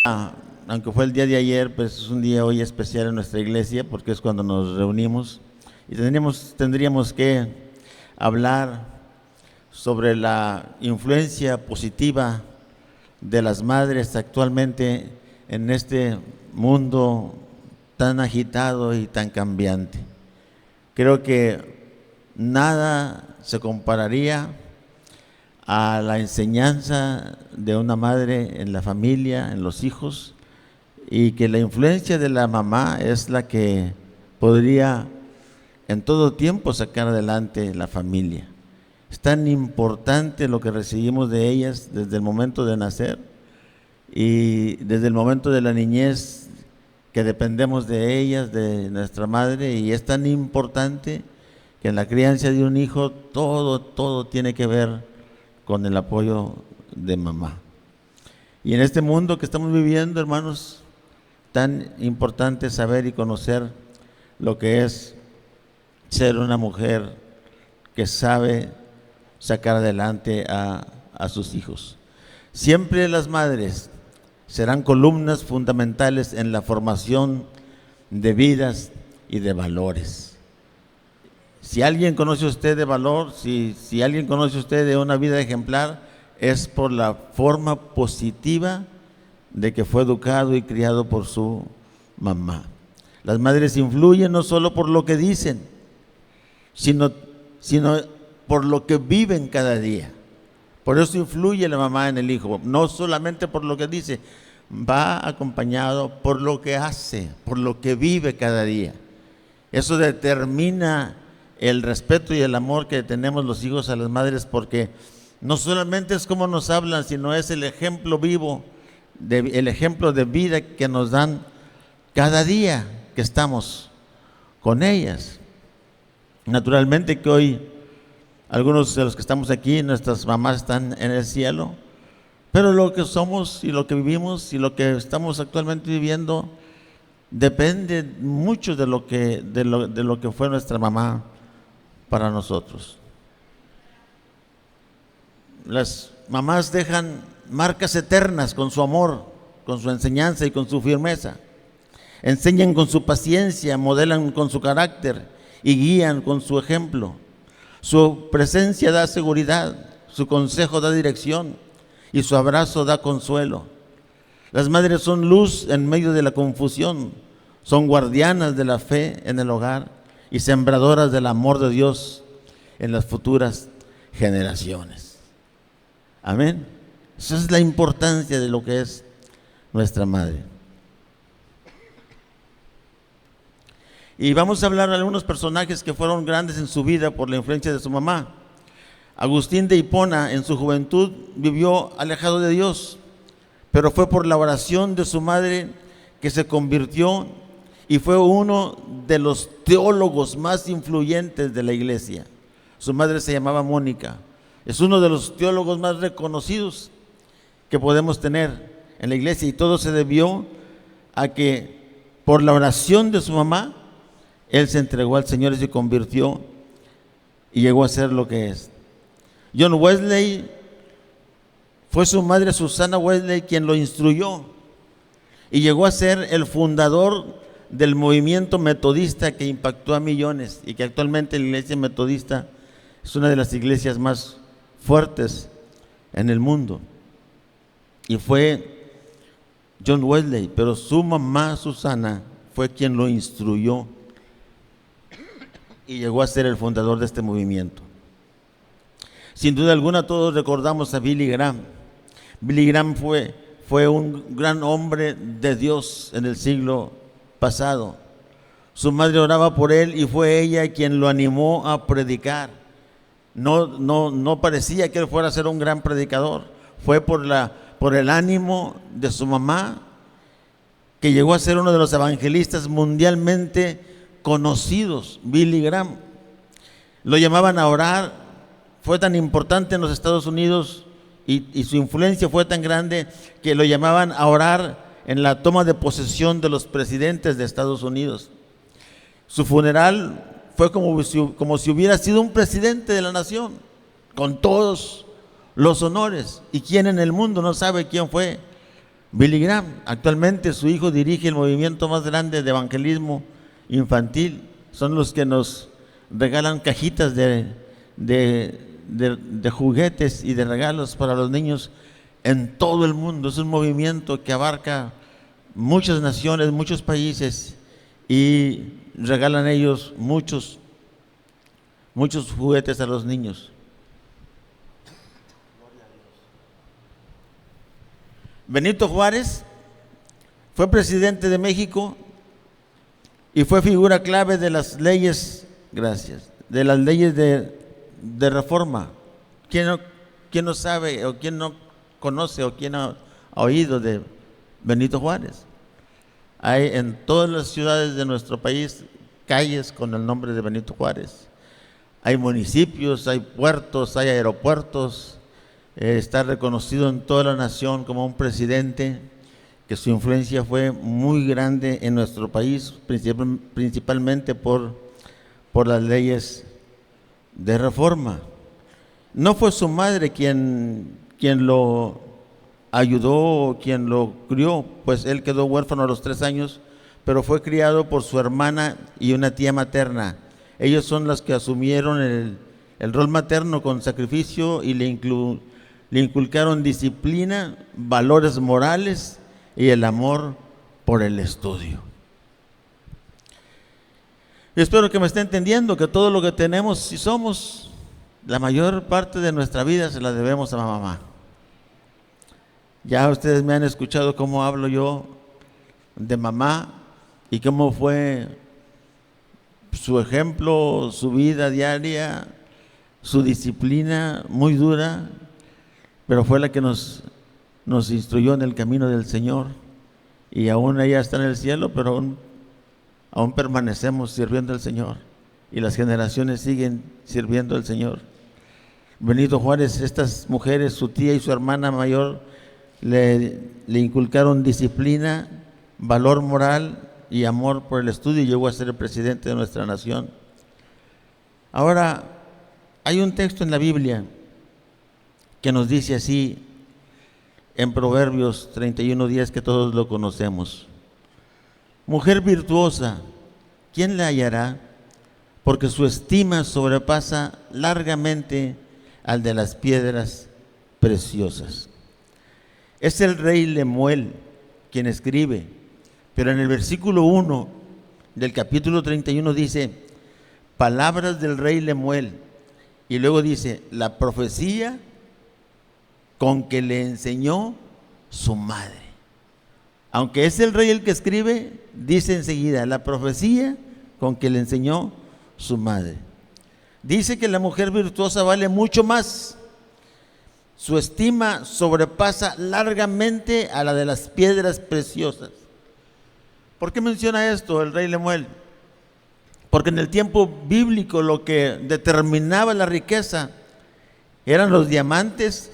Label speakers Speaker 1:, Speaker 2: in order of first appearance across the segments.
Speaker 1: Aunque fue el día de ayer, pues es un día hoy especial en nuestra iglesia porque es cuando nos reunimos y tendríamos que hablar sobre la influencia positiva de las madres actualmente en este mundo tan agitado y tan cambiante. Creo que nada se compararía a la enseñanza de una madre en la familia, en los hijos, y que la influencia de la mamá es la que podría en todo tiempo sacar adelante la familia. Es tan importante lo que recibimos de ellas desde el momento de nacer y desde el momento de la niñez, que dependemos de ellas, de nuestra madre, y es tan importante que en la crianza de un hijo todo tiene que ver con el apoyo de mamá. Y en este mundo que estamos viviendo, hermanos, tan importante saber y conocer lo que es ser una mujer que sabe sacar adelante a sus hijos. Siempre las madres serán columnas fundamentales en la formación de vidas y de valores. Si alguien conoce usted de valor, si alguien conoce usted de una vida ejemplar, es por la forma positiva de que fue educado y criado por su mamá. Las madres influyen no solo por lo que dicen, sino por lo que viven cada día. Por eso influye la mamá en el hijo, no solamente por lo que dice, va acompañado por lo que hace, por lo que vive cada día. Eso determina el respeto y el amor que tenemos los hijos a las madres, porque no solamente es cómo nos hablan, sino es el ejemplo vivo, el ejemplo de vida que nos dan cada día que estamos con ellas. Naturalmente que hoy algunos de los que estamos aquí, nuestras mamás están en el cielo, pero lo que somos y lo que vivimos y lo que estamos actualmente viviendo depende mucho de lo que fue nuestra mamá para nosotros. Las mamás dejan marcas eternas con su amor, con su enseñanza y con su firmeza. Enseñan con su paciencia, modelan con su carácter y guían con su ejemplo. Su presencia da seguridad, su consejo da dirección y su abrazo da consuelo. Las madres son luz en medio de la confusión, son guardianas de la fe en el hogar y sembradoras del amor de Dios en las futuras generaciones. Amén. Esa es la importancia de lo que es nuestra madre. Y vamos a hablar de algunos personajes que fueron grandes en su vida por la influencia de su mamá. Agustín de Hipona en su juventud vivió alejado de Dios, pero fue por la oración de su madre que se convirtió y fue uno de los teólogos más influyentes de la iglesia. Su madre se llamaba Mónica. Es uno de los teólogos más reconocidos que podemos tener en la iglesia, y todo se debió a que por la oración de su mamá él se entregó al Señor y se convirtió y llegó a ser lo que es. John Wesley, fue su madre Susana Wesley quien lo instruyó y llegó a ser el fundador del movimiento metodista que impactó a millones, y que actualmente la iglesia metodista es una de las iglesias más fuertes en el mundo. Y fue John Wesley, pero su mamá Susana fue quien lo instruyó y llegó a ser el fundador de este movimiento. Sin duda alguna todos recordamos a Billy Graham. Billy Graham fue un gran hombre de Dios en el siglo pasado. Su madre oraba por él y fue ella quien lo animó a predicar. No parecía que él fuera a ser un gran predicador. Fue por el ánimo de su mamá que llegó a ser uno de los evangelistas mundialmente conocidos. Billy Graham. Lo llamaban a orar. Fue tan importante en los Estados Unidos y su influencia fue tan grande que lo llamaban a orar en la toma de posesión de los presidentes de Estados Unidos. Su funeral fue como si hubiera sido un presidente de la nación, con todos los honores. ¿Y quién en el mundo no sabe quién fue Billy Graham. Actualmente su hijo dirige el movimiento más grande de evangelismo infantil. Son los que nos regalan cajitas de juguetes y de regalos para los niños en todo el mundo. Es un movimiento que abarca muchas naciones, muchos países, y regalan ellos muchos juguetes a los niños. Benito Juárez fue presidente de México y fue figura clave de las leyes, de las leyes de reforma. ¿Quién no sabe, o quién no conoce, o quién ha oído de Benito Juárez? Hay en todas las ciudades de nuestro país calles con el nombre de Benito Juárez. Hay municipios, hay puertos, hay aeropuertos. Está reconocido en toda la nación como un presidente que su influencia fue muy grande en nuestro país, principalmente por las leyes de reforma. No fue su madre quien lo ayudó o quien lo crió, pues él quedó huérfano a los 3 años, pero fue criado por su hermana y una tía materna. Ellos son las que asumieron el rol materno con sacrificio y le inculcaron disciplina, valores morales y el amor por el estudio. Y espero que me esté entendiendo que todo lo que tenemos, si somos, la mayor parte de nuestra vida se la debemos a mamá. Ya ustedes me han escuchado cómo hablo yo de mamá y cómo fue su ejemplo, su vida diaria, su disciplina muy dura, pero fue la que nos instruyó en el camino del Señor. Y aún ella está en el cielo, pero aún permanecemos sirviendo al Señor, y las generaciones siguen sirviendo al Señor. Benito Juárez, estas mujeres, su tía y su hermana mayor, le inculcaron disciplina, valor moral y amor por el estudio, y llegó a ser el presidente de nuestra nación. Ahora, hay un texto en la Biblia que nos dice así, en Proverbios 31:10, que todos lo conocemos: mujer virtuosa, ¿quién la hallará? Porque su estima sobrepasa largamente al de las piedras preciosas. Es el rey Lemuel quien escribe, pero en el versículo 1 del capítulo 31 dice, palabras del rey Lemuel, y luego dice, la profecía con que le enseñó su madre. Aunque es el rey el que escribe, dice enseguida, la profecía con que le enseñó su madre. Dice que la mujer virtuosa vale mucho más. Su estima sobrepasa largamente a la de las piedras preciosas. ¿Por qué menciona esto el rey Lemuel? Porque en el tiempo bíblico lo que determinaba la riqueza eran los diamantes,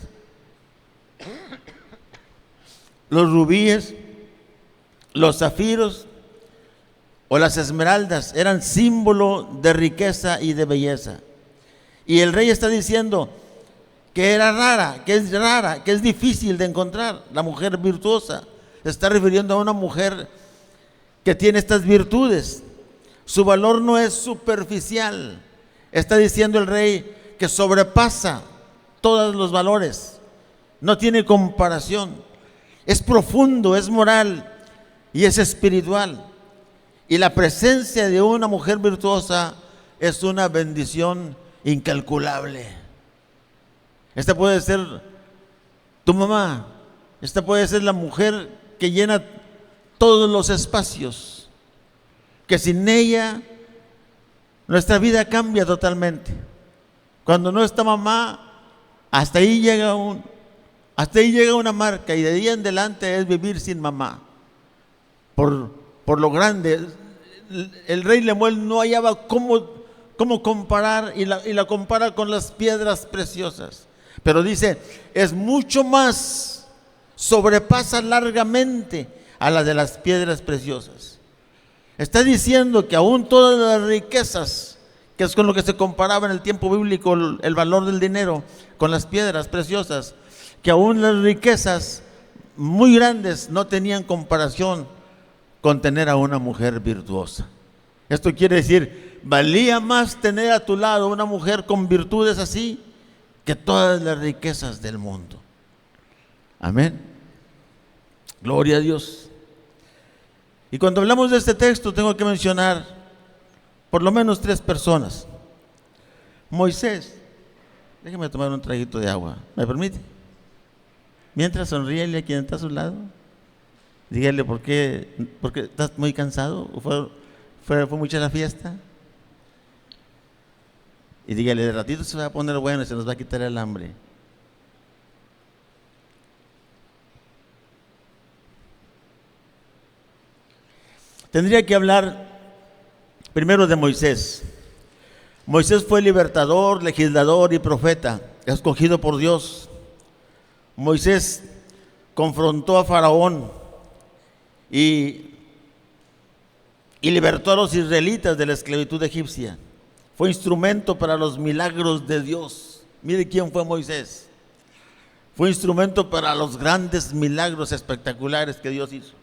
Speaker 1: los rubíes, los zafiros o las esmeraldas. Eran símbolo de riqueza y de belleza. Y el rey está diciendo que era rara, que es difícil de encontrar la mujer virtuosa. Se está refiriendo a una mujer que tiene estas virtudes. Su valor no es superficial. Está diciendo el rey que sobrepasa todos los valores. No tiene comparación. Es profundo, es moral y es espiritual. Y la presencia de una mujer virtuosa es una bendición incalculable. Esta puede ser tu mamá. Esta puede ser la mujer que llena todos los espacios, que sin ella nuestra vida cambia totalmente. Cuando no está mamá, hasta ahí llega una marca, y de ahí en adelante es vivir sin mamá. Por lo grande, el rey Lemuel no hallaba cómo comparar, y la compara con las piedras preciosas. Pero dice, es mucho más, sobrepasa largamente a la de las piedras preciosas. Está diciendo que aún todas las riquezas, que es con lo que se comparaba en el tiempo bíblico el valor del dinero, con las piedras preciosas, que aún las riquezas muy grandes no tenían comparación con tener a una mujer virtuosa. Esto quiere decir, valía más tener a tu lado una mujer con virtudes así que todas las riquezas del mundo. Amén. Gloria a Dios. Y cuando hablamos de este texto tengo que mencionar por lo menos 3 personas. Moisés, déjeme tomar un traguito de agua, ¿me permite? Mientras sonríele a quien está a su lado. Dígale, ¿por qué estás muy cansado? ¿Fue mucha la fiesta? Y dígale, de ratito se va a poner bueno y se nos va a quitar el hambre. Tendría que hablar primero de Moisés. Moisés fue libertador, legislador y profeta, escogido por Dios. Moisés confrontó a Faraón y libertó a los israelitas de la esclavitud egipcia. Fue instrumento para los milagros de Dios. Mire quién fue Moisés. Fue instrumento para los grandes milagros espectaculares que Dios hizo.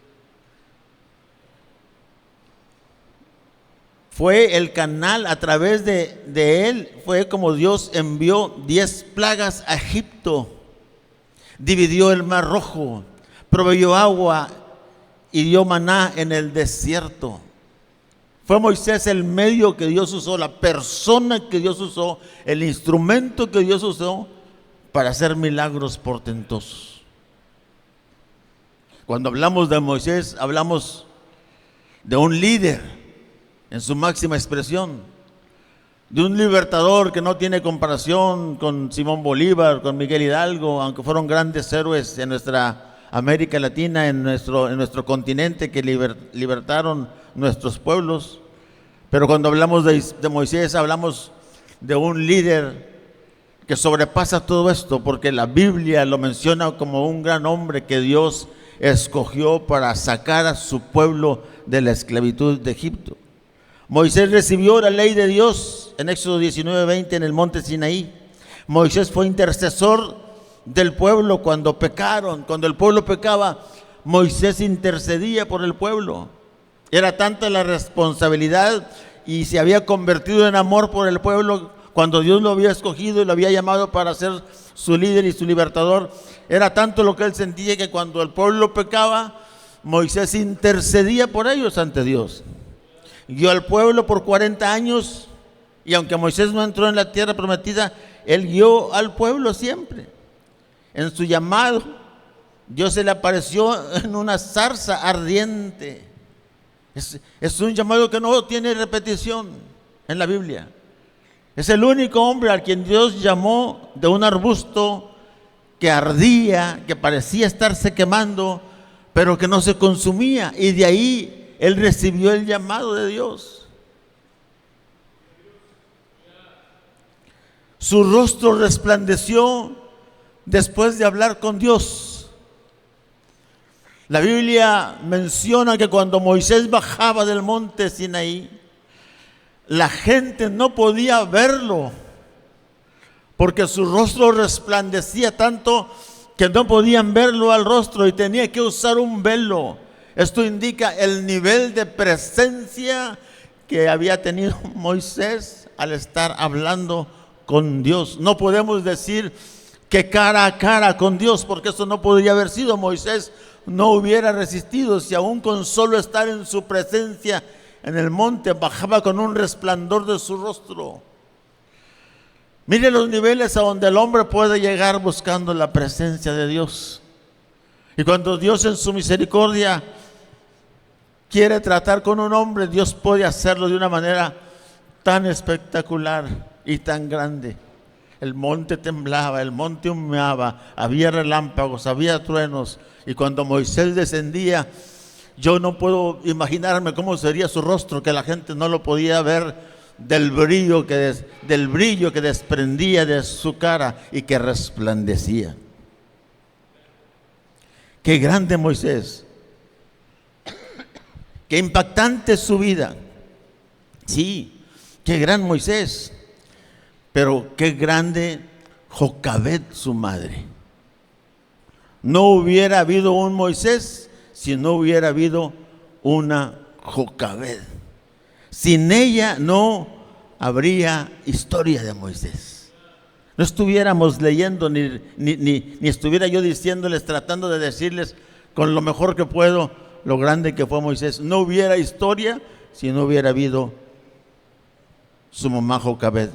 Speaker 1: Fue el canal, a través de él, fue como Dios envió 10 plagas a Egipto. Dividió el mar Rojo, proveyó agua y dio maná en el desierto. Fue Moisés el medio que Dios usó, la persona que Dios usó, el instrumento que Dios usó para hacer milagros portentosos. Cuando hablamos de Moisés, hablamos de un líder en su máxima expresión, de un libertador que no tiene comparación con Simón Bolívar, con Miguel Hidalgo, aunque fueron grandes héroes en nuestra América Latina, en nuestro continente, que libertaron nuestros pueblos. Pero cuando hablamos de Moisés, hablamos de un líder que sobrepasa todo esto, porque la Biblia lo menciona como un gran hombre que Dios escogió para sacar a su pueblo de la esclavitud de Egipto. Moisés recibió la ley de Dios en Éxodo 19:20 en el monte Sinaí. Moisés fue intercesor del pueblo cuando pecaron. Cuando el pueblo pecaba, Moisés intercedía por el pueblo. Era tanta la responsabilidad y se había convertido en amor por el pueblo cuando Dios lo había escogido y lo había llamado para ser su líder y su libertador. Era tanto lo que él sentía que cuando el pueblo pecaba, Moisés intercedía por ellos ante Dios. Guió al pueblo por 40 años y aunque Moisés no entró en la tierra prometida, él guió al pueblo siempre. En su llamado, Dios se le apareció en una zarza ardiente. Es un llamado que no tiene repetición en la Biblia. Es el único hombre al quien Dios llamó de un arbusto que ardía, que parecía estarse quemando, pero que no se consumía, y de ahí él recibió el llamado de Dios. Su rostro resplandeció después de hablar con Dios. La Biblia menciona que cuando Moisés bajaba del monte Sinaí, la gente no podía verlo, porque su rostro resplandecía tanto que no podían verlo al rostro y tenía que usar un velo. Esto indica el nivel de presencia que había tenido Moisés al estar hablando con Dios. No podemos decir que cara a cara con Dios, porque eso no podría haber sido. Moisés no hubiera resistido si aún con solo estar en su presencia en el monte bajaba con un resplandor de su rostro. Mire los niveles a donde el hombre puede llegar buscando la presencia de Dios. Y cuando Dios en su misericordia quiere tratar con un hombre, Dios puede hacerlo de una manera tan espectacular y tan grande. El monte temblaba, el monte humeaba, había relámpagos, había truenos, y cuando Moisés descendía, yo no puedo imaginarme cómo sería su rostro, que la gente no lo podía ver del brillo que desprendía de su cara y que resplandecía. Qué grande Moisés. Qué impactante es su vida. Sí, qué gran Moisés. Pero qué grande Jocabed, su madre. No hubiera habido un Moisés si no hubiera habido una Jocabed. Sin ella no habría historia de Moisés. No estuviéramos leyendo ni estuviera yo diciéndoles, tratando de decirles con lo mejor que puedo lo grande que fue Moisés. No hubiera historia si no hubiera habido su mamá Jocabed.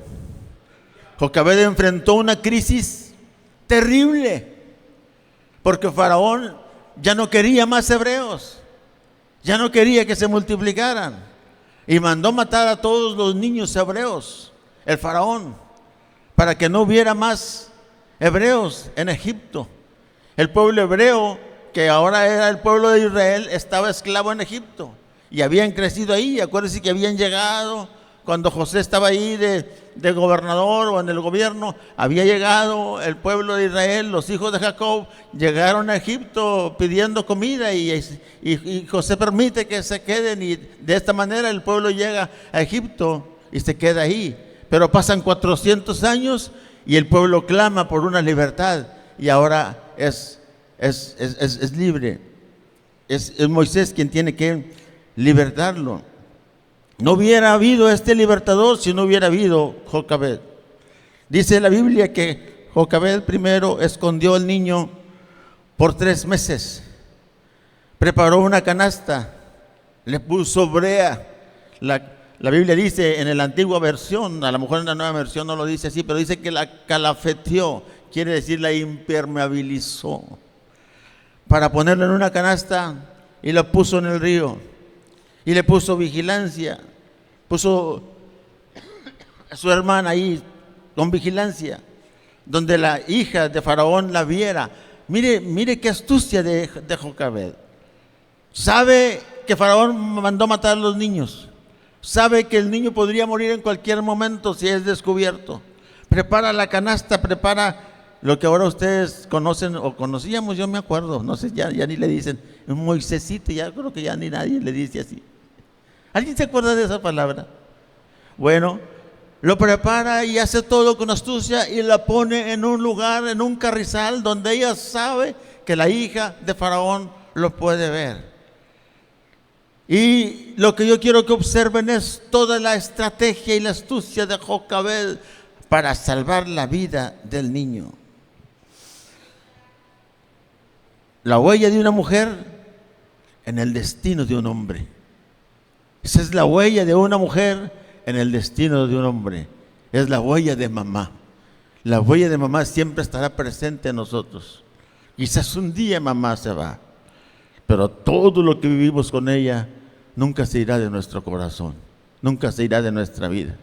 Speaker 1: Jocabed enfrentó una crisis terrible porque Faraón ya no quería más hebreos, ya no quería que se multiplicaran y mandó matar a todos los niños hebreos, el Faraón, para que no hubiera más hebreos en Egipto. El pueblo hebreo, que ahora era el pueblo de Israel, estaba esclavo en Egipto y habían crecido ahí. Acuérdense que habían llegado cuando José estaba ahí de gobernador o en el gobierno. Había llegado el pueblo de Israel, los hijos de Jacob llegaron a Egipto pidiendo comida y José permite que se queden, y de esta manera el pueblo llega a Egipto y se queda ahí. Pero pasan 400 años y el pueblo clama por una libertad y ahora es libre. Es Moisés quien tiene que libertarlo. No hubiera habido este libertador si no hubiera habido Jocabed. Dice la Biblia que Jocabed primero escondió al niño por 3 meses. Preparó una canasta, le puso brea. La Biblia dice en la antigua versión, a lo mejor en la nueva versión no lo dice así, pero dice que la calafeteó, quiere decir la impermeabilizó, para ponerlo en una canasta y la puso en el río. Y le puso vigilancia, puso a su hermana ahí con vigilancia, donde la hija de Faraón la viera. Mire qué astucia de Jocabed. Sabe que Faraón mandó matar a los niños. Sabe que el niño podría morir en cualquier momento si es descubierto. Prepara la canasta, prepara lo que ahora ustedes conocen o conocíamos, yo me acuerdo, no sé, ya ni le dicen un Moisésito, ya creo que ya ni nadie le dice así. ¿Alguien se acuerda de esa palabra? Bueno, lo prepara y hace todo con astucia y la pone en un lugar, en un carrizal donde ella sabe que la hija de Faraón lo puede ver. Y lo que yo quiero que observen es toda la estrategia y la astucia de Jocabed para salvar la vida del niño. La huella de una mujer en el destino de un hombre. Esa es la huella de una mujer en el destino de un hombre. Es la huella de mamá. La huella de mamá siempre estará presente en nosotros. Quizás un día mamá se va, pero todo lo que vivimos con ella nunca se irá de nuestro corazón, nunca se irá de nuestra vida.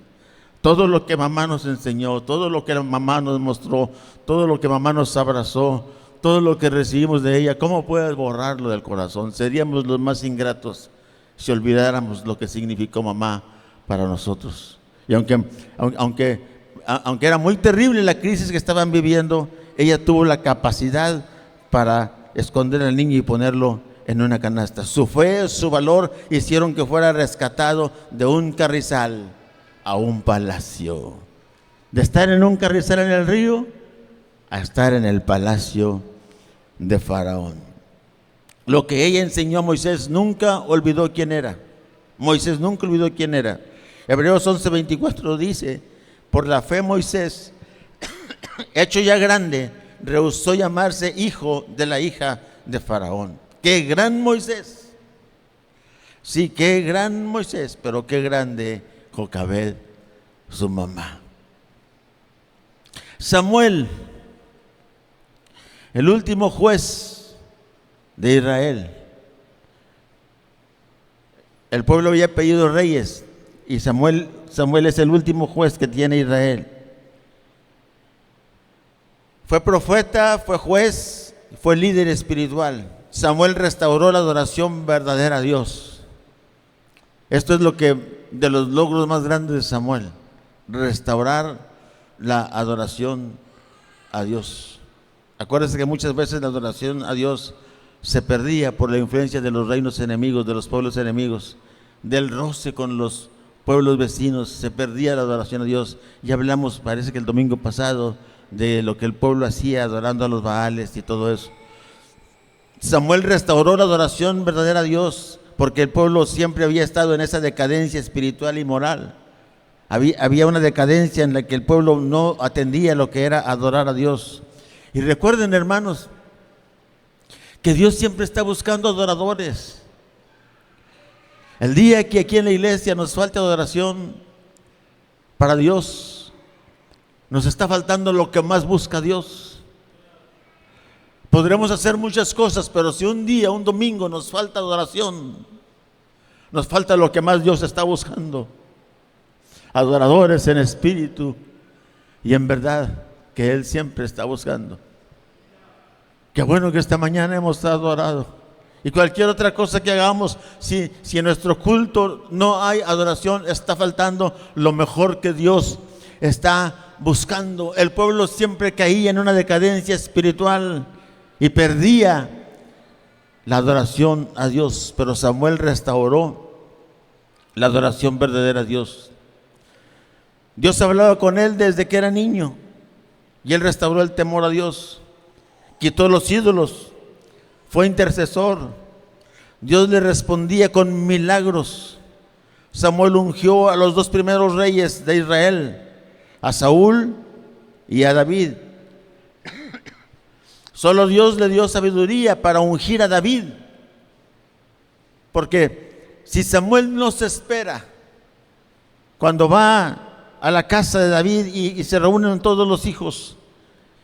Speaker 1: Todo lo que mamá nos enseñó, todo lo que mamá nos mostró, todo lo que mamá nos abrazó, todo lo que recibimos de ella, ¿cómo puedes borrarlo del corazón? Seríamos los más ingratos si olvidáramos lo que significó mamá para nosotros. Y aunque era muy terrible la crisis que estaban viviendo, ella tuvo la capacidad para esconder al niño y ponerlo en una canasta. Su fe, su valor hicieron que fuera rescatado de un carrizal a un palacio. De estar en un carrizal en el río a estar en el palacio de Faraón. Lo que ella enseñó a Moisés, nunca olvidó quién era. Moisés nunca olvidó quién era. Hebreos 11:24 dice: por la fe Moisés, hecho ya grande, rehusó llamarse hijo de la hija de Faraón. ¡Qué gran Moisés! Sí, qué gran Moisés, pero qué grande Jocabed, su mamá. Samuel, el último juez de Israel. El pueblo había pedido reyes y Samuel es el último juez que tiene Israel. Fue profeta, fue juez, fue líder espiritual. Samuel restauró la adoración verdadera a Dios. Esto es de los logros más grandes de Samuel, restaurar la adoración a Dios. Acuérdense que muchas veces la adoración a Dios se perdía por la influencia de los reinos enemigos, de los pueblos enemigos, del roce con los pueblos vecinos, se perdía la adoración a Dios. Ya hablamos, parece que el domingo pasado, de lo que el pueblo hacía adorando a los Baales y todo eso. Samuel restauró la adoración verdadera a Dios, porque el pueblo siempre había estado en esa decadencia espiritual y moral. Había una decadencia en la que el pueblo no atendía lo que era adorar a Dios. Y recuerden, hermanos, que Dios siempre está buscando adoradores. El día que aquí en la iglesia nos falte adoración para Dios, nos está faltando lo que más busca Dios. Podremos hacer muchas cosas, pero si un día, un domingo nos falta adoración, nos falta lo que más Dios está buscando. Adoradores en espíritu y en verdad, que Él siempre está buscando. Qué bueno que esta mañana hemos adorado. Y cualquier otra cosa que hagamos, si en nuestro culto no hay adoración, está faltando lo mejor que Dios está buscando. El pueblo siempre caía en una decadencia espiritual y perdía la adoración a Dios, pero Samuel restauró la adoración verdadera a Dios. Dios hablaba con él desde que era niño y él restauró el temor a Dios, quitó los ídolos, fue intercesor. Dios le respondía con milagros. Samuel ungió a los dos primeros reyes de Israel, a Saúl y a David. Solo Dios le dio sabiduría para ungir a David, porque si Samuel no se espera, cuando va a la casa de David y se reúnen todos los hijos,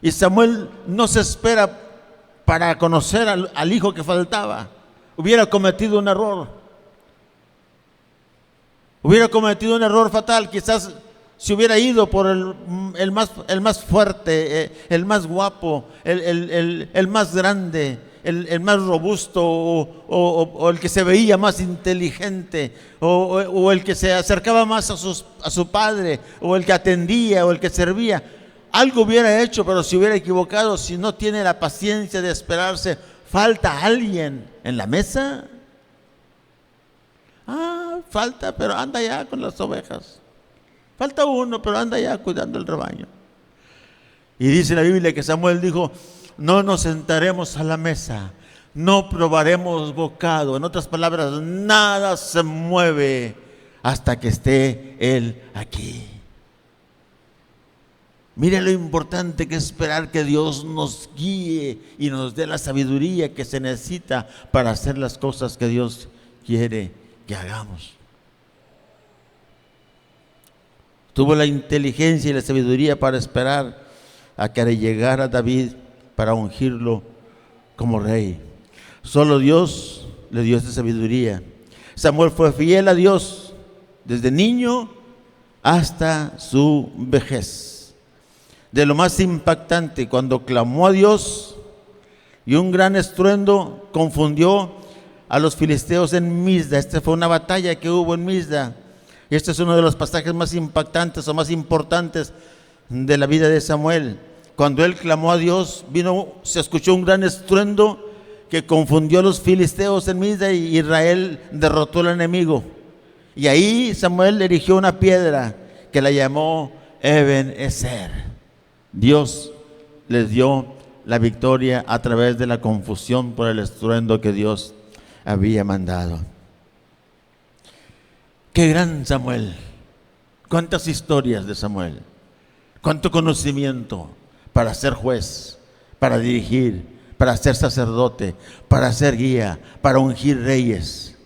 Speaker 1: y Samuel no se espera para conocer al hijo que faltaba, hubiera cometido un error. Hubiera cometido un error fatal. Quizás se hubiera ido por el más fuerte, el más guapo, el más grande, el más robusto, o el que se veía más inteligente, o el que se acercaba más a su padre, o el que atendía, o el que servía. Algo hubiera hecho, pero se hubiera equivocado. Si no tiene la paciencia de esperarse, falta alguien en la mesa. Falta, pero anda ya con las ovejas. Falta uno, pero anda ya cuidando el rebaño. Y dice la Biblia que Samuel dijo: no nos sentaremos a la mesa, no probaremos bocado. En otras palabras, nada se mueve hasta que esté Él aquí. Mire lo importante que es esperar que Dios nos guíe y nos dé la sabiduría que se necesita para hacer las cosas que Dios quiere que hagamos. Tuvo la inteligencia y la sabiduría para esperar a que llegara David para ungirlo como rey. Solo Dios le dio esa sabiduría. Samuel fue fiel a Dios desde niño hasta su vejez. De lo más impactante, cuando clamó a Dios y un gran estruendo confundió a los filisteos en Misda. Esta fue una batalla que hubo en Misda. Y este es uno de los pasajes más impactantes o más importantes de la vida de Samuel. Cuando él clamó a Dios, se escuchó un gran estruendo que confundió a los filisteos en Misda, y Israel derrotó al enemigo. Y ahí Samuel erigió una piedra que la llamó Eben-Ezer. Dios les dio la victoria a través de la confusión por el estruendo que Dios había mandado. ¡Qué gran Samuel! ¡Cuántas historias de Samuel! ¡Cuánto conocimiento para ser juez, para dirigir, para ser sacerdote, para ser guía, para ungir reyes,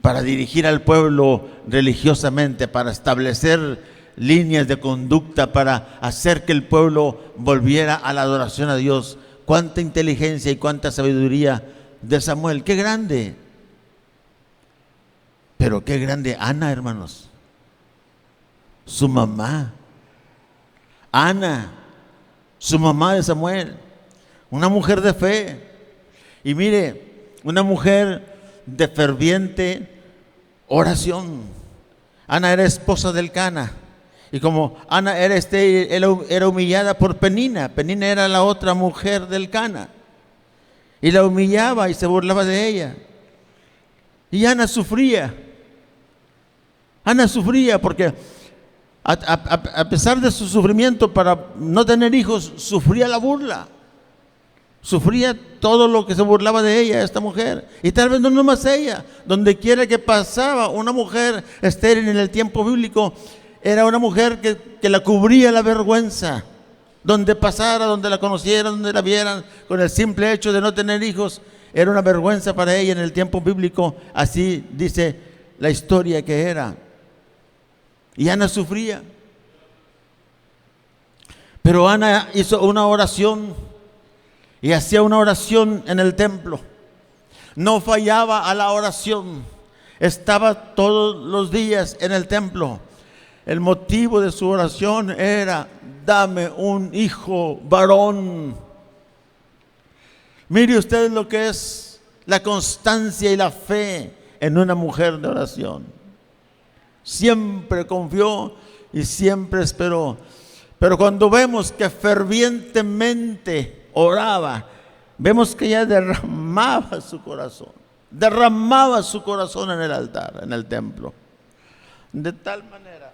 Speaker 1: para dirigir al pueblo religiosamente, para establecer líneas de conducta, para hacer que el pueblo volviera a la adoración a Dios! ¡Cuánta inteligencia y cuánta sabiduría de Samuel! ¡Qué grande! Pero qué grande Ana, hermanos. Su mamá, Ana, su mamá de Samuel, una mujer de fe. Y mire, una mujer de ferviente oración. Ana era esposa del Cana. Y como Ana era humillada por Penina. Penina era la otra mujer del Cana. Y la humillaba y se burlaba de ella. Y Ana sufría. Ana sufría porque a pesar de su sufrimiento para no tener hijos, sufría la burla. Sufría todo lo que se burlaba de ella, esta mujer. Y tal vez no nomás ella. Donde quiera que pasaba una mujer estéril en el tiempo bíblico, era una mujer que la cubría la vergüenza. Donde pasara, donde la conocieran, donde la vieran, con el simple hecho de no tener hijos, era una vergüenza para ella en el tiempo bíblico. Así dice la historia que era. Y Ana sufría. Pero Ana hizo una oración. Y hacía una oración en el templo. No fallaba a la oración. Estaba todos los días en el templo. El motivo de su oración era: dame un hijo varón. Mire usted lo que es la constancia y la fe en una mujer de oración. Siempre confió y siempre esperó. Pero cuando vemos que fervientemente oraba, vemos que ella derramaba su corazón en el altar, en el templo, de tal manera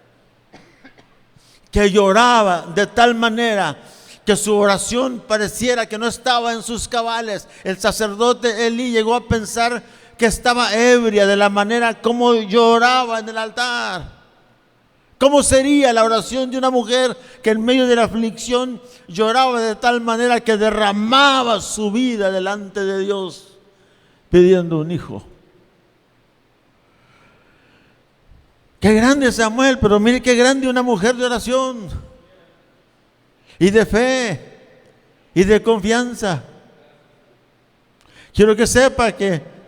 Speaker 1: que lloraba, de tal manera que su oración pareciera que no estaba en sus cabales. El sacerdote Elí llegó a pensar que estaba ebria de la manera como lloraba en el altar. ¿Cómo sería la oración de una mujer que en medio de la aflicción lloraba de tal manera que derramaba su vida delante de Dios pidiendo un hijo? Qué grande Samuel, pero mire qué grande una mujer de oración y de fe y de confianza. Quiero que sepa que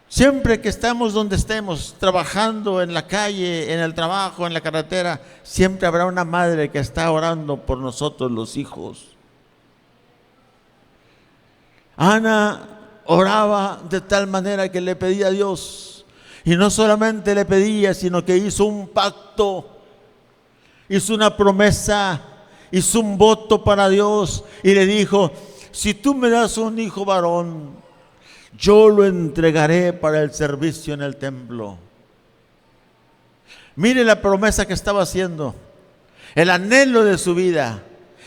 Speaker 1: siempre que estamos donde estemos, trabajando en la calle, en el trabajo, en la carretera, siempre habrá una madre que está orando por nosotros los hijos. Ana oraba de tal manera que le pedía a Dios, y no solamente le pedía, sino que hizo un pacto, hizo una promesa, hizo un voto para Dios y le dijo: si tú me das un hijo varón, yo lo entregaré para el servicio en el templo. Mire la promesa que estaba haciendo, el anhelo de su vida,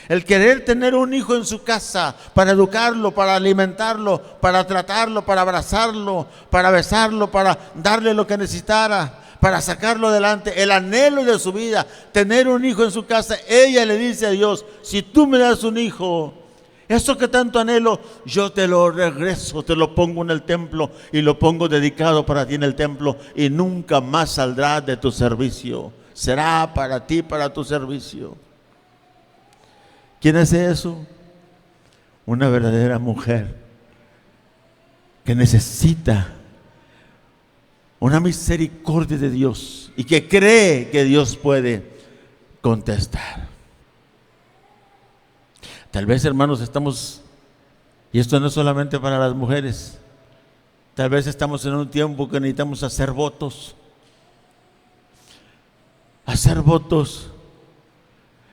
Speaker 1: el querer tener un hijo en su casa para educarlo, para alimentarlo, para tratarlo, para abrazarlo, para besarlo, para darle lo que necesitara, para sacarlo adelante. El anhelo de su vida, tener un hijo en su casa. Ella le dice a Dios: si tú me das un hijo, eso que tanto anhelo, yo te lo regreso, te lo pongo en el templo y lo pongo dedicado para ti en el templo, y nunca más saldrá de tu servicio. Será para ti, para tu servicio. ¿Quién hace eso? Una verdadera mujer que necesita una misericordia de Dios y que cree que Dios puede contestar. Tal vez, hermanos, estamos, y esto no es solamente para las mujeres, tal vez estamos en un tiempo que necesitamos hacer votos. Hacer votos.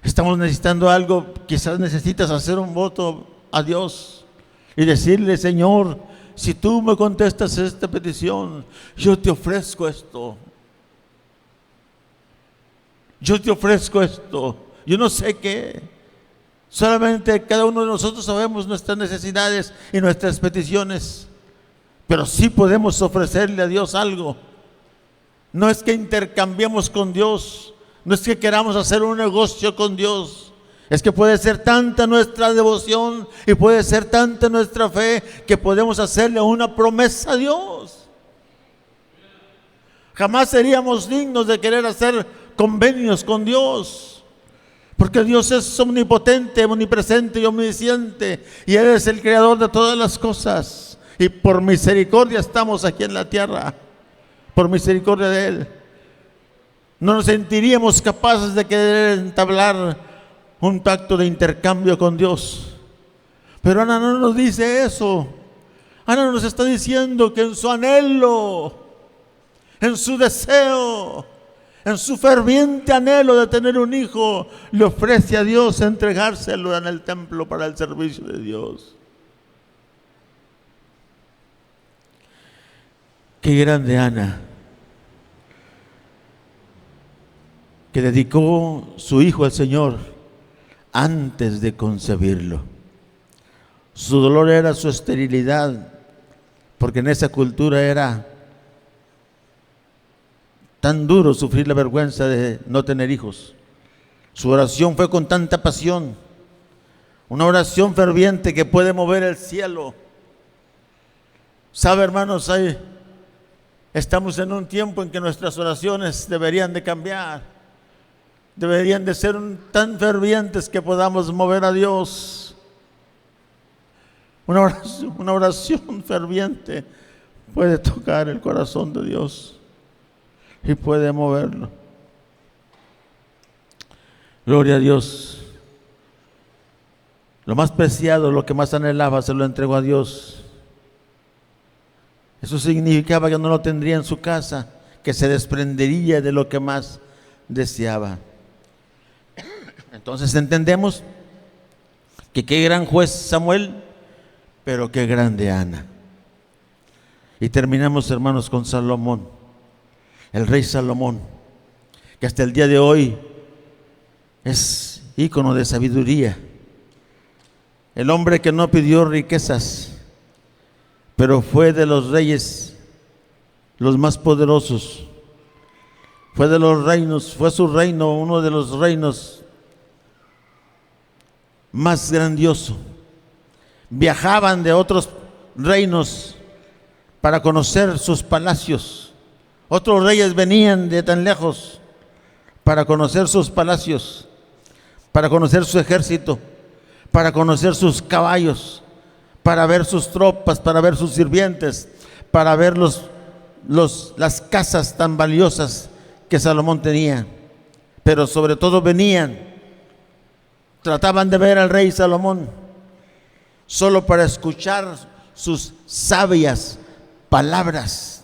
Speaker 1: Estamos necesitando algo, quizás necesitas hacer un voto a Dios y decirle: Señor, si tú me contestas esta petición, yo te ofrezco esto. Yo te ofrezco esto. Yo no sé qué. Solamente cada uno de nosotros sabemos nuestras necesidades y nuestras peticiones, pero sí podemos ofrecerle a Dios algo. No es que intercambiemos con Dios, no es que queramos hacer un negocio con Dios. Es que puede ser tanta nuestra devoción y puede ser tanta nuestra fe que podemos hacerle una promesa a Dios. Jamás seríamos dignos de querer hacer convenios con Dios, porque Dios es omnipotente, omnipresente y omnisciente, y Él es el creador de todas las cosas, y por misericordia estamos aquí en la tierra, por misericordia de Él. No nos sentiríamos capaces de querer entablar un pacto de intercambio con Dios. Pero Ana no nos dice eso. Ana nos está diciendo que en su anhelo, en su deseo, en su ferviente anhelo de tener un hijo, le ofrece a Dios entregárselo en el templo para el servicio de Dios. Qué grande Ana, que dedicó su hijo al Señor antes de concebirlo. Su dolor era su esterilidad, porque en esa cultura era tan duro sufrir la vergüenza de no tener hijos. Su oración fue con tanta pasión, una oración ferviente que puede mover el cielo. ¿Sabe, hermanos? Estamos en un tiempo en que nuestras oraciones deberían de cambiar, deberían de ser tan fervientes que podamos mover a Dios. Una oración ferviente puede tocar el corazón de Dios y puede moverlo. Gloria a Dios. Lo más preciado, lo que más anhelaba, se lo entregó a Dios. Eso significaba que no lo tendría en su casa, que se desprendería de lo que más deseaba. Entonces entendemos que qué gran juez Samuel, pero qué grande Ana. Y terminamos, hermanos, con Salomón, el rey Salomón, que hasta el día de hoy es ícono de sabiduría. El hombre que no pidió riquezas, pero fue de los reyes los más poderosos. Fue de los reinos, fue su reino, uno de los reinos más grandioso. Viajaban de otros reinos para conocer sus palacios. Otros reyes venían de tan lejos para conocer sus palacios, para conocer su ejército, para conocer sus caballos, para ver sus tropas, para ver sus sirvientes, para ver las casas tan valiosas que Salomón tenía. Pero sobre todo trataban de ver al rey Salomón solo para escuchar sus sabias palabras.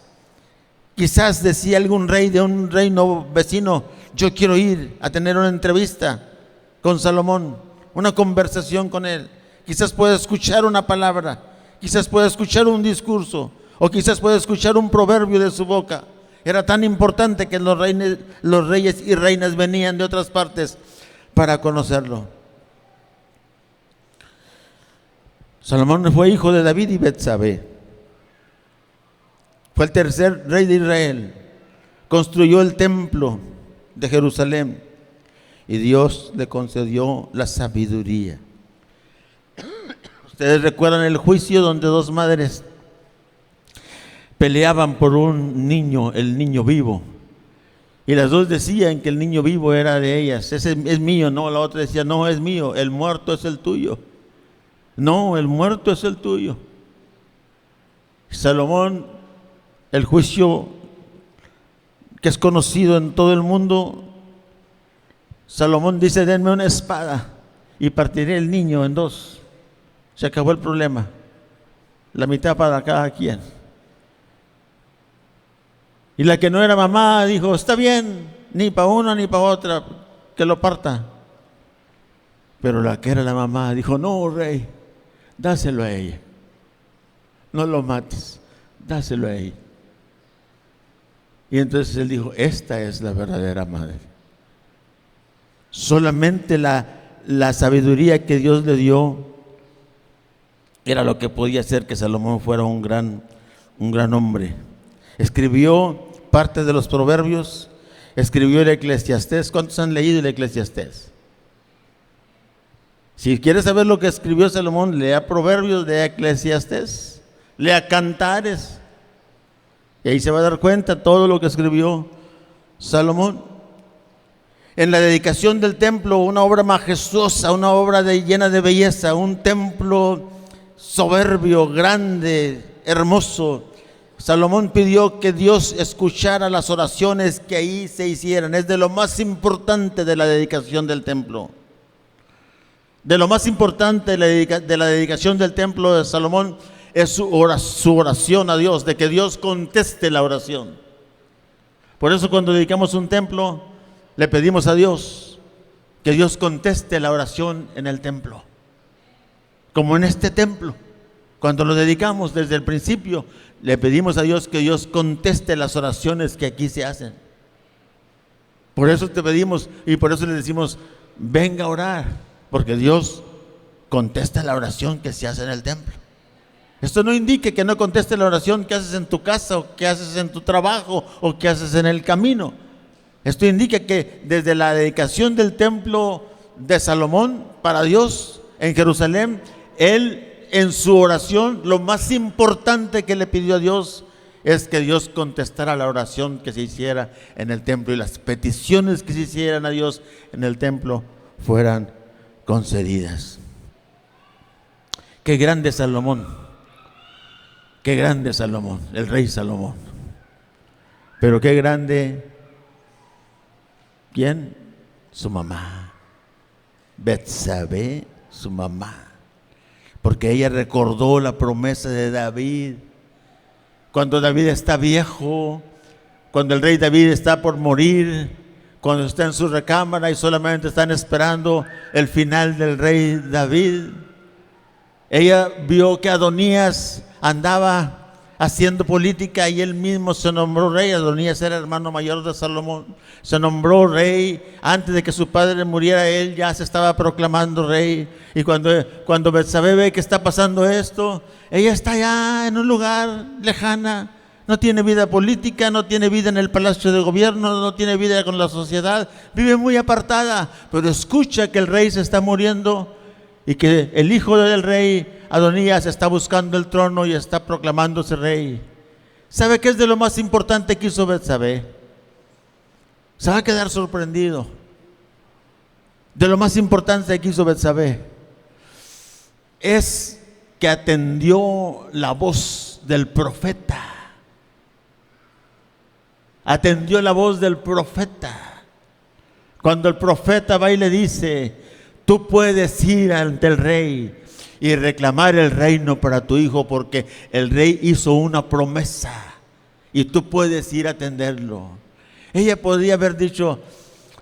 Speaker 1: Quizás decía algún rey de un reino vecino: yo quiero ir a tener una entrevista con Salomón, una conversación con él. Quizás pueda escuchar una palabra, quizás pueda escuchar un discurso, o quizás pueda escuchar un proverbio de su boca. Era tan importante que los reyes y reinas venían de otras partes para conocerlo. Salomón fue hijo de David y Betsabé. Fue el tercer rey de Israel. Construyó el templo de Jerusalén y Dios le concedió la sabiduría. Ustedes recuerdan el juicio donde dos madres peleaban por un niño, el niño vivo. Y las dos decían que el niño vivo era de ellas. Ese es mío. No, la otra decía: no, es mío. El muerto es el tuyo. No, el muerto es el tuyo. Salomón, el juicio que es conocido en todo el mundo, Salomón dice: denme una espada y partiré el niño en dos. Se acabó el problema. La mitad para cada quien. Y la que no era mamá dijo: está bien, ni para una ni para otra, que lo parta. Pero la que era la mamá dijo: no, rey, dáselo a ella. No lo mates, dáselo a ella. Y entonces él dijo: esta es la verdadera madre. Solamente la sabiduría que Dios le dio era lo que podía hacer que Salomón fuera un gran hombre. Escribió parte de los proverbios, escribió el Eclesiastés. ¿Cuántos han leído el Eclesiastés? Si quieres saber lo que escribió Salomón, lea Proverbios, lea Eclesiastés, lea Cantares, y ahí se va a dar cuenta todo lo que escribió Salomón. En la dedicación del templo, una obra majestuosa, una obra llena de belleza, un templo soberbio, grande, hermoso. Salomón pidió que Dios escuchara las oraciones que ahí se hicieran. Es de lo más importante de la dedicación del templo. De lo más importante de la dedicación del templo de Salomón es su oración a Dios, de que Dios conteste la oración. Por eso cuando dedicamos un templo, le pedimos a Dios que Dios conteste la oración en el templo. Como en este templo, cuando lo dedicamos desde el principio, le pedimos a Dios que Dios conteste las oraciones que aquí se hacen. Por eso te pedimos y por eso le decimos: venga a orar, porque Dios contesta la oración que se hace en el templo. Esto no indica que no conteste la oración que haces en tu casa, o que haces en tu trabajo, o que haces en el camino. Esto indica que desde la dedicación del templo de Salomón para Dios en Jerusalén, él en su oración, lo más importante que le pidió a Dios es que Dios contestara la oración que se hiciera en el templo, y las peticiones que se hicieran a Dios en el templo fueran concedidas. Qué grande Salomón, qué grande Salomón, el rey Salomón. Pero qué grande, ¿quién? Su mamá, Betsabé, su mamá. Porque ella recordó la promesa de David. Cuando David está viejo, cuando el rey David está por morir, cuando está en su recámara y solamente están esperando el final del rey David, ella vio que Adonías andaba haciendo política y él mismo se nombró rey. Adonías era hermano mayor de Salomón, se nombró rey. Antes de que su padre muriera, él ya se estaba proclamando rey. Y cuando Betsabé ve que está pasando esto, ella está allá en un lugar lejana, no tiene vida política, no tiene vida en el palacio de gobierno, no tiene vida con la sociedad, vive muy apartada, pero escucha que el rey se está muriendo y que el hijo del rey, Adonías, está buscando el trono y está proclamándose rey. ¿Sabe qué es de lo más importante que hizo Betsabé? Se va a quedar sorprendido. De lo más importante que hizo Betsabé es que atendió la voz del profeta. Atendió la voz del profeta. Cuando el profeta va y le dice: tú puedes ir ante el rey y reclamar el reino para tu hijo, porque el rey hizo una promesa y tú puedes ir a atenderlo. Ella podría haber dicho: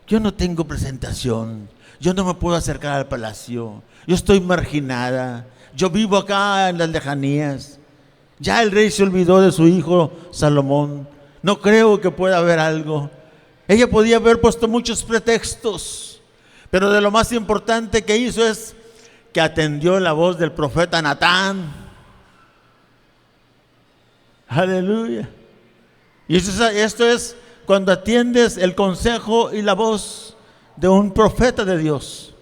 Speaker 1: yo no tengo presentación, yo no me puedo acercar al palacio, yo estoy marginada, yo vivo acá en las lejanías. Ya el rey se olvidó de su hijo Salomón, no creo que pueda haber algo. Ella podía haber puesto muchos pretextos, pero de lo más importante que hizo es que atendió la voz del profeta Natán. Aleluya. Y esto es cuando atiendes el consejo y la voz de un profeta de Dios.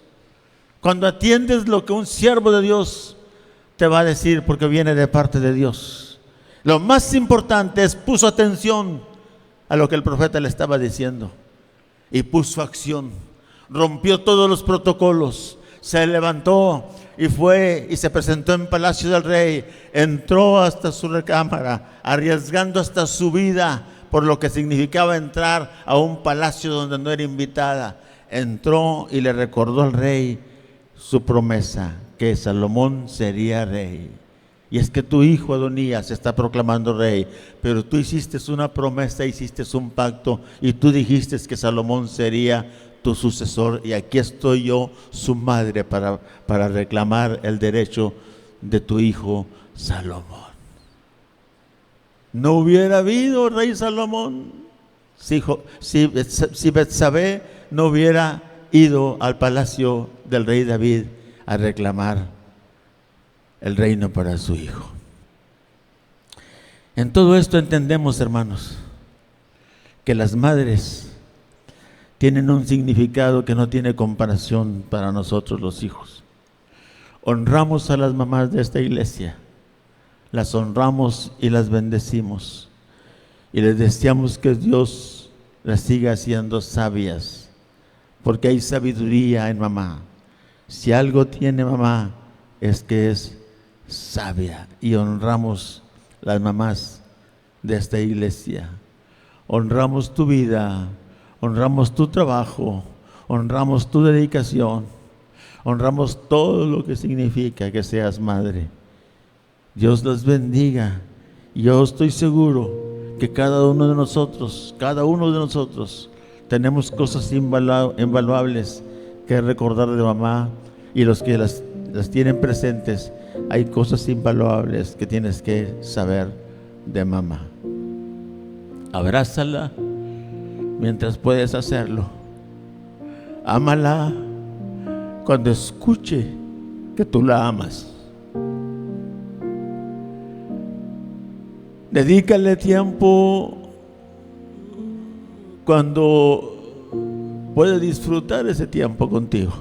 Speaker 1: Cuando atiendes lo que un siervo de Dios te va a decir, porque viene de parte de Dios. Lo más importante es puso atención a lo que el profeta le estaba diciendo y puso acción. Rompió todos los protocolos, se levantó y fue y se presentó en palacio del rey. Entró hasta su recámara, arriesgando hasta su vida por lo que significaba entrar a un palacio donde no era invitada. Entró y le recordó al rey su promesa, que Salomón sería rey. Y es que tu hijo Adonías se está proclamando rey, pero tú hiciste una promesa, hiciste un pacto y tú dijiste que Salomón sería tu sucesor, y aquí estoy yo, su madre, para reclamar el derecho de tu hijo Salomón. No hubiera habido rey Salomón si Betsabé no hubiera ido al palacio del rey David a reclamar el reino para su hijo. En todo esto entendemos, hermanos, que las madres tienen un significado que no tiene comparación para nosotros los hijos. Honramos a las mamás de esta iglesia, las honramos y las bendecimos, y les deseamos que Dios las siga haciendo sabias, porque hay sabiduría en mamá. Si algo tiene mamá, es que es sabia, y honramos las mamás de esta iglesia. Honramos tu vida, honramos tu trabajo, honramos tu dedicación, honramos todo lo que significa que seas madre. Dios los bendiga. Y yo estoy seguro que cada uno de nosotros tenemos cosas invaluables que recordar de mamá, y los que las tienen presentes, hay cosas invaluables que tienes que saber de mamá. Abrázala mientras puedes hacerlo. Ámala cuando escuche que tú la amas. Dedícale tiempo cuando puede disfrutar ese tiempo contigo.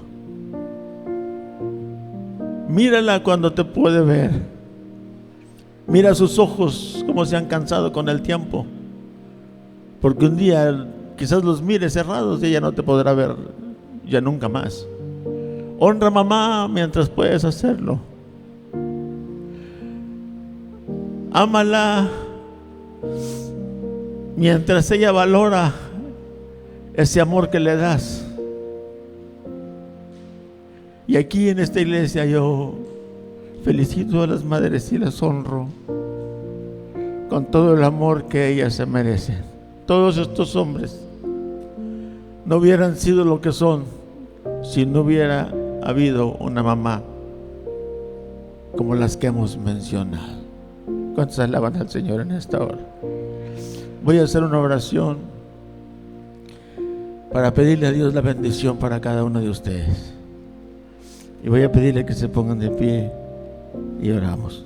Speaker 1: Mírala cuando te puede ver. Mira sus ojos cómo se han cansado con el tiempo, porque un día quizás los mires cerrados y ella no te podrá ver ya nunca más. Honra a mamá mientras puedes hacerlo. Ámala mientras ella valora ese amor que le das. Y aquí en esta iglesia yo felicito a las madres y las honro con todo el amor que ellas se merecen. Todos estos hombres no hubieran sido lo que son si no hubiera habido una mamá como las que hemos mencionado. ¿Cuántos alaban al Señor en esta hora? Voy a hacer una oración para pedirle a Dios la bendición para cada uno de ustedes. Y voy a pedirle que se pongan de pie y oramos.